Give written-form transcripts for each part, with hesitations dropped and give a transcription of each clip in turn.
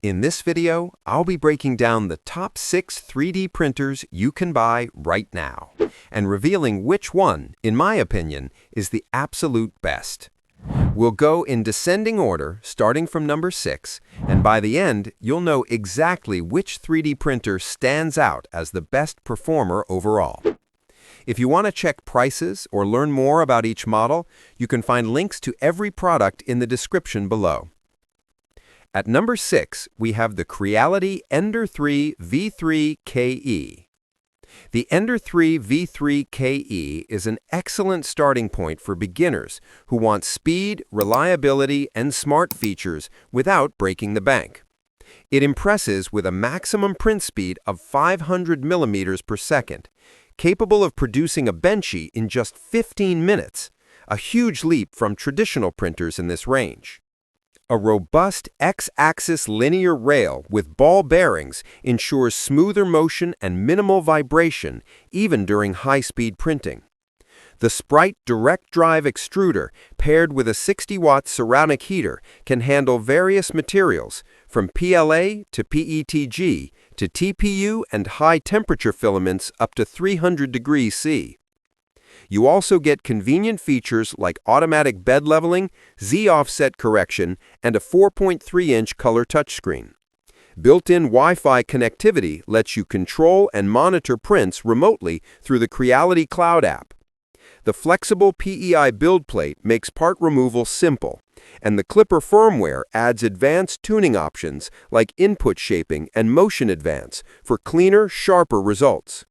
In this video, I'll be breaking down the top 6 3D printers you can buy right now, and revealing which one, in my opinion, is the absolute best. We'll go in descending order, starting from number 6, and by the end, you'll know exactly which 3D printer stands out as the best performer overall. If you want to check prices or learn more about each model, you can find links to every product in the description below. At number 6, we have the Creality Ender 3 V3 KE. The Ender 3 V3 KE is an excellent starting point for beginners who want speed, reliability, and smart features without breaking the bank. It impresses with a maximum print speed of 500 millimeters per second, capable of producing a benchy in just 15 minutes, a huge leap from traditional printers in this range. A robust X-axis linear rail with ball bearings ensures smoother motion and minimal vibration even during high-speed printing. The Sprite direct drive extruder paired with a 60-watt ceramic heater can handle various materials from PLA to PETG to TPU and high-temperature filaments up to 300 degrees C. You also get convenient features like automatic bed leveling, Z-offset correction, and a 4.3-inch color touchscreen. Built-in Wi-Fi connectivity lets you control and monitor prints remotely through the Creality Cloud app. The flexible PEI build plate makes part removal simple, and the Clipper firmware adds advanced tuning options like input shaping and motion advance for cleaner, sharper results.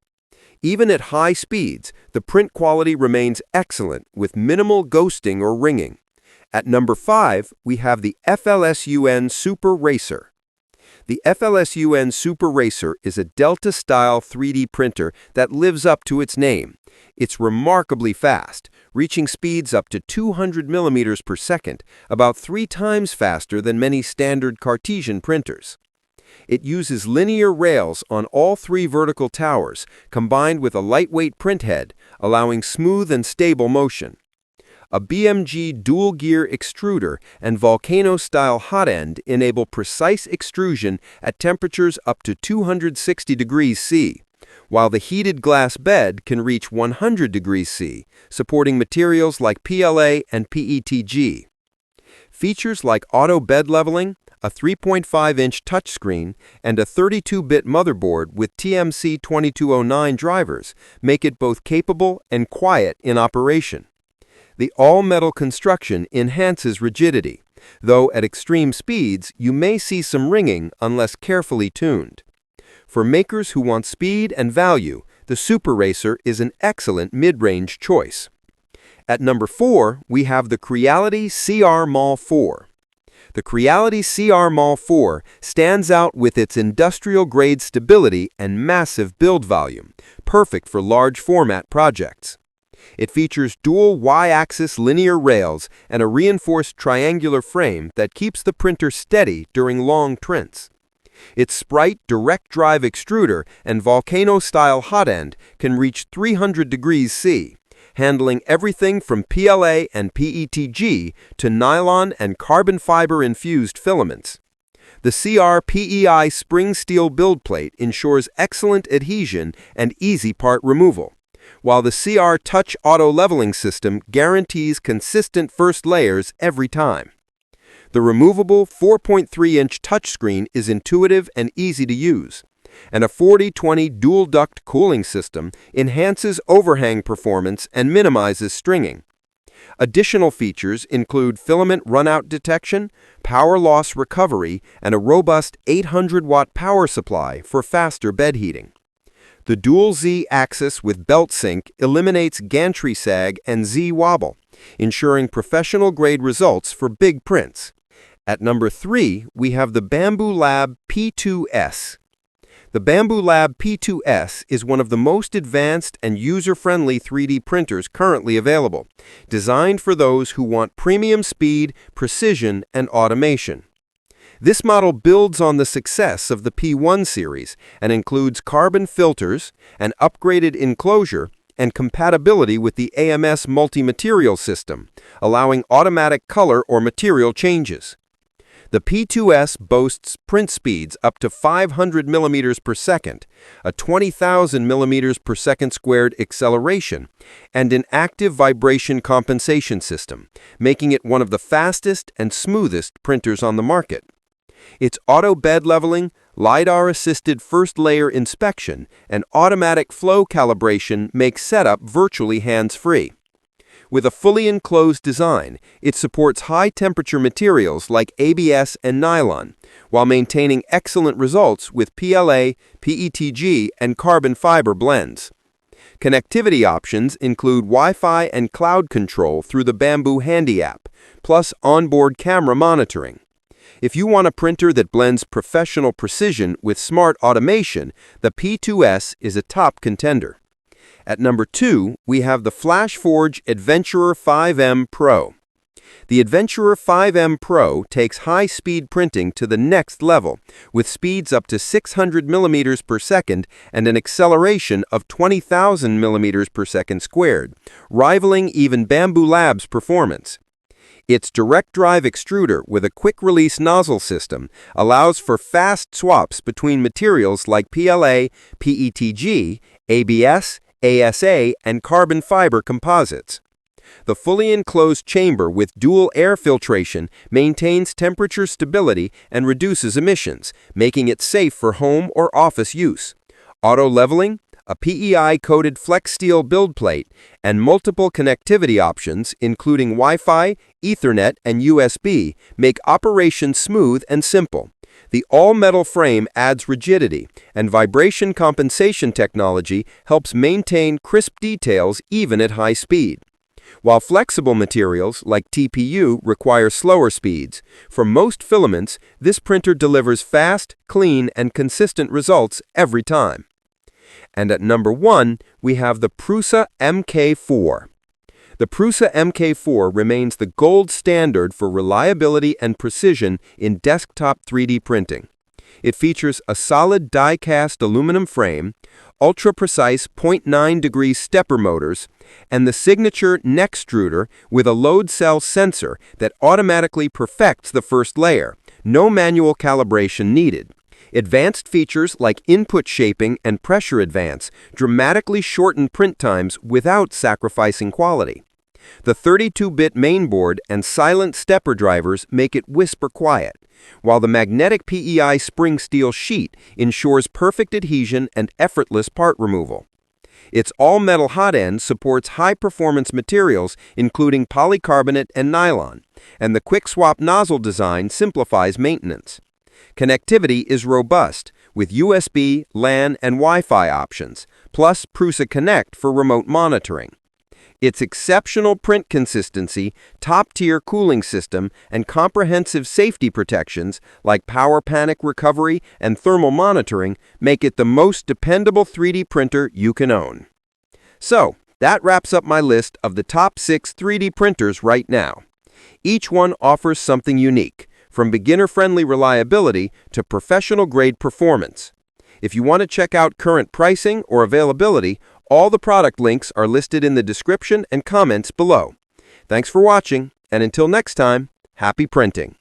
Even at high speeds, the print quality remains excellent with minimal ghosting or ringing. At number 5, we have the FLSun Super Racer. The FLSun Super Racer is a Delta-style 3D printer that lives up to its name. It's remarkably fast, reaching speeds up to 200 millimeters per second, about 3 times faster than many standard Cartesian printers. It uses linear rails on all 3 vertical towers, combined with a lightweight printhead, allowing smooth and stable motion. A BMG dual-gear extruder and volcano-style hot end enable precise extrusion at temperatures up to 260 degrees C, while the heated glass bed can reach 100 degrees C, supporting materials like PLA and PETG. Features like auto bed leveling, a 3.5-inch touchscreen, and a 32-bit motherboard with TMC 2209 drivers make it both capable and quiet in operation. The all-metal construction enhances rigidity, though at extreme speeds you may see some ringing unless carefully tuned. For makers who want speed and value, the Super Racer is an excellent mid-range choice. At number 4, we have the Creality CR-M4. The Creality CR-M4 stands out with its industrial-grade stability and massive build volume, perfect for large-format projects. It features dual Y-axis linear rails and a reinforced triangular frame that keeps the printer steady during long prints. Its Sprite direct drive extruder and volcano-style hot end can reach 300 degrees C, handling everything from PLA and PETG to nylon and carbon fiber-infused filaments. The CR-PEI spring steel build plate ensures excellent adhesion and easy part removal, while the CR Touch auto leveling system guarantees consistent first layers every time. The removable 4.3-inch touchscreen is intuitive and easy to use, and a 40-20 dual-duct cooling system enhances overhang performance and minimizes stringing. Additional features include filament runout detection, power loss recovery, and a robust 800-watt power supply for faster bed heating. The dual Z-axis with belt sync eliminates gantry sag and Z-wobble, ensuring professional-grade results for big prints. At number 3, we have the Bambu Lab P2S. The Bambu Lab P2S is one of the most advanced and user-friendly 3D printers currently available, designed for those who want premium speed, precision, and automation. This model builds on the success of the P1 series and includes carbon filters, an upgraded enclosure, and compatibility with the AMS multi-material system, allowing automatic color or material changes. The P2S boasts print speeds up to 500 millimeters per second, a 20,000 millimeters per second squared acceleration, and an active vibration compensation system, making it one of the fastest and smoothest printers on the market. Its auto bed leveling, LiDAR-assisted first-layer inspection, and automatic flow calibration make setup virtually hands-free. With a fully enclosed design, it supports high-temperature materials like ABS and nylon, while maintaining excellent results with PLA, PETG, and carbon fiber blends. Connectivity options include Wi-Fi and cloud control through the Bambu Handy app, plus onboard camera monitoring. If you want a printer that blends professional precision with smart automation, the P2S is a top contender. At number 2, we have the FlashForge Adventurer 5M Pro. The Adventurer 5M Pro takes high-speed printing to the next level, with speeds up to 600 millimeters per second and an acceleration of 20,000 millimeters per second squared, rivaling even Bambu Lab's performance. Its direct drive extruder with a quick-release nozzle system allows for fast swaps between materials like PLA, PETG, ABS, ASA, and carbon fiber composites. The fully enclosed chamber with dual air filtration maintains temperature stability and reduces emissions, making it safe for home or office use. Auto leveling, a PEI-coated flex steel build plate, and multiple connectivity options, including Wi-Fi, Ethernet, and USB, make operation smooth and simple. The all-metal frame adds rigidity, and vibration compensation technology helps maintain crisp details even at high speed. While flexible materials like TPU require slower speeds, for most filaments, this printer delivers fast, clean, and consistent results every time. And at number 1, we have the Prusa MK4. The Prusa MK4 remains the gold standard for reliability and precision in desktop 3D printing. It features a solid die-cast aluminum frame, ultra-precise 0.9-degree stepper motors, and the signature neck extruder with a load cell sensor that automatically perfects the first layer. No manual calibration needed. Advanced features like input shaping and pressure advance dramatically shorten print times without sacrificing quality. The 32-bit mainboard and silent stepper drivers make it whisper quiet, while the magnetic PEI spring steel sheet ensures perfect adhesion and effortless part removal. Its all-metal hot end supports high-performance materials including polycarbonate and nylon, and the quick-swap nozzle design simplifies maintenance. Connectivity is robust, with USB, LAN, and Wi-Fi options, plus Prusa Connect for remote monitoring. Its exceptional print consistency, top-tier cooling system, and comprehensive safety protections like power panic recovery and thermal monitoring make it the most dependable 3D printer you can own. So, that wraps up my list of the top 6 3D printers right now. Each one offers something unique, from beginner-friendly reliability to professional-grade performance. If you want to check out current pricing or availability, all the product links are listed in the description and comments below. Thanks for watching, and until next time, happy printing!